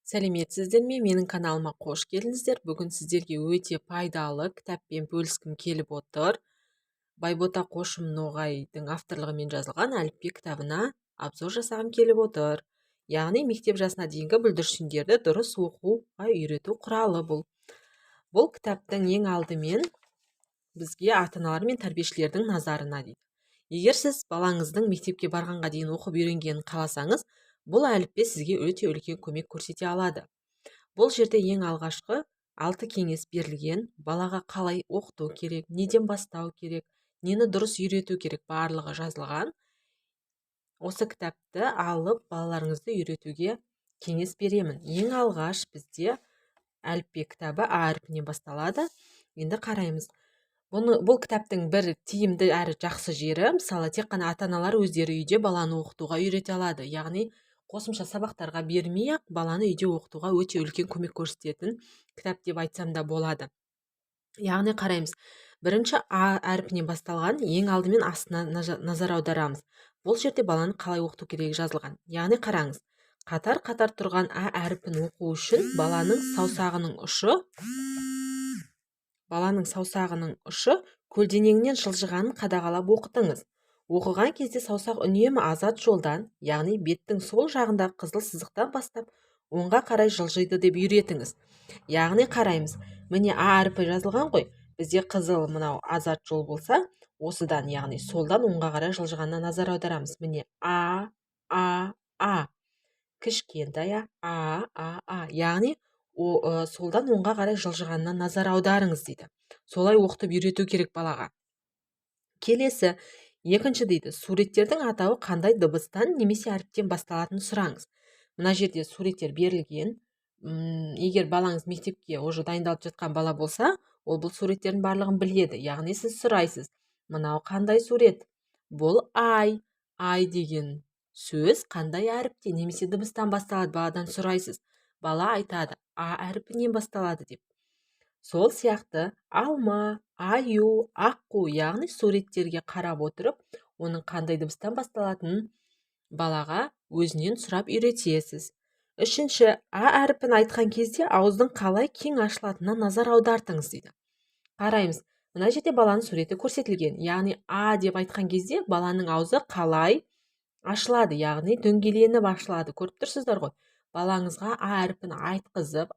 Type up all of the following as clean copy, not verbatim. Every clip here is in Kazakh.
Сәлеметсіздер ме? Менің каналыма қош келдіңіздер. Бүгін сіздерге өте пайдалы кітаппен бөліскім келіп отыр. Байбота Қошым Ноғайдың авторлығымен жазылған әліппе кітабына обзор жасағым келіп отыр. Яғни мектеп жасына дейінгі бүлдіршіндерді дұрыс оқуға үйрету құралы бұл. Бұл кітаптың ең алдымен бізге ата-аналар мен тәрбиешілердің назарына дейді. Егер сіз балаңыздың мектепке барғанға дейін оқып үйренгенін қаласаңыз, бұл әліппе сізге өте үлкен көмек көрсете алады. Бұл жерде ең алғашқы 6 кеңес берілген, балаға қалай оқыту керек, неден бастау керек, нені дұрыс үйрету керек, барлығы жазылған. Осы кітапты алып балаларыңызды үйретуге кеңес беремін. Ең алғаш бізде әліппе кітабы А әрпінен басталады. Енді қараймыз. Бұл кітаптың бір тиімді әрі жақсы жері, мысалы тек қана ата-аналар өздері үйде баланы оқытуға үйрете алады. Яғни қосымша сабақтарға бермей-ақ баланы үйде оқытуға өте үлкен көмек көрсететін кітап деп айтсам да болады. Яғни қараймыз. Бірінші А әрпінен басталған, ең алдымен астына назар аударамыз. Бұл жерде баланы қалай оқыту керек жазылған. Яғни қараңыз. Қатар-қатар тұрған А әрпін оқу үшін баланың саусағының ұшы көлденеңінен жылжығанын қадағалап оқытыңыз. Оқыған кезде саусақ үнемі азат жолдан, яғни беттің сол жағындағы қызыл сызықтан бастап оңға қарай жылжиды деп үйретіңіз. Яғни қараймыз. Міне А әрпі жазылған ғой. Бізде қызыл мынау азат жол болса, осыдан, яғни солдан оңға қарай жылжығанына назар аударамыз. Міне А. Кішкентай А. Яғни солдан оңға қарай жылжығанына назар аударыңыз дейді. Солай оқытып үйрету керек балаға. Келесі, екінші дейді, суреттердің атауы қандай дыбыстан немесе әріптен басталатынын сұраңыз. Мына жерде суреттер берілген. Егер балаңыз мектепке уже дайындалып жатқан бала болса, ол бұл суреттердің барлығын біледі. Яғни сіз сұрайсыз, мынау қандай сурет? Бұл ай деген сөз қандай әріптен немесе дыбыстан басталады, баладан сұрайсыз. Бала айтады, А әрпінен басталады деп. Сол сияқты алма, аю, аққу, яғни суреттерге қарап отырып, оның қандай дыбыстан басталатынын балаға өзінен сұрап үйретесіз. Үшінші, А әрпін айтқан кезде ауыздың қалай кең ашылатынына назар аудартыңыз дейді. Қараймыз. Мына жерде баланың суреті көрсетілген. Яғни А деп айтқан кезде баланың аузы қалай ашылады, яғни дөңгеленіп ашылады. Көріп тұрсыздар ғой. Балаңызға А әрпін айтқызып,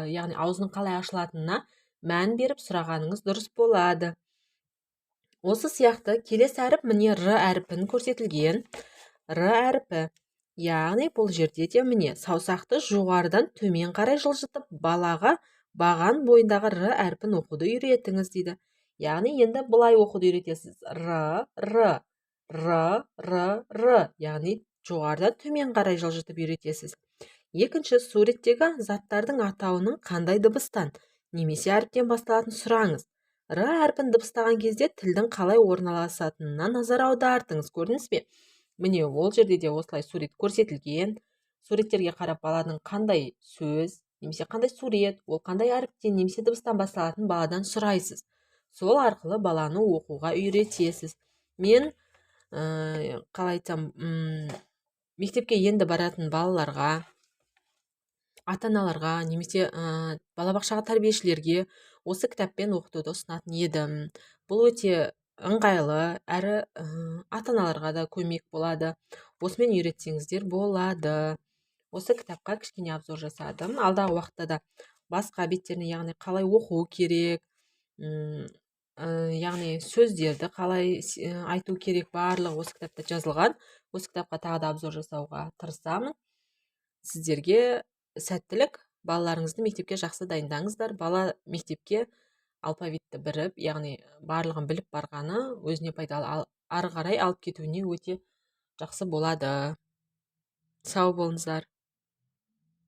яғни аузының қалай ашылатынына мән беріп сұрағаныңыз дұрыс болады. Осы сияқты келесі әріп міне Р әрпін көрсетілген. Р әрпі. Яғни бұл жерде де міне саусақты жоғарыдан төмен қарай жылжытып, балаға баған бойындағы Р әрпін оқуды үйретіңіз дейді. Яғни енді бұлай оқуды үйретесіз. Р. Яғни жоғарыдан төмен қарай жылжытып үйретесіз. Екінші, суреттегі заттардың атауының қандай дыбыстан немесе әріптен басталатынын сұраңыз. Р әрпін дыбыстаған кезде тілдің қалай орналасатынына назар аудартыңыз. Көрдіңіз бе? Міне ол жерде де осылай сурет көрсетілген. Суреттерге қарап баланың қандай сөз немесе қандай сурет, ол қандай әріптен немесе дыбыстан басталатынын баладан сұрайсыз. Сол арқылы баланы оқуға үйретесіз. Мен қалай айтсам, мектепке енді баратын балаларға, ата-аналарға немесе балабақшаға тәрбиешілерге осы кітаппен оқытуды ұсынатын едім. Бұл өте ыңғайлы, әрі ата-аналарға да көмек болады. Осымен үйретсеңіздер болады. Осы кітапқа кішкене обзор жасадым. Алдағы уақытта да басқа беттеріне, яғни қалай оқу керек, яғни сөздерді қалай айту керек, барлығы осы кітапта жазылған. Осы кітапқа тағы да обзор жасауға тырысамын. Сіздерге сәттілік, балаларыңызды мектепке жақсы дайындаңыздар. Бала мектепке алфавитті біріп, яғни барлығын біліп барғаны өзіне пайдалы, ары қарай алып кетуіне өте жақсы болады. Сау болыңыздар.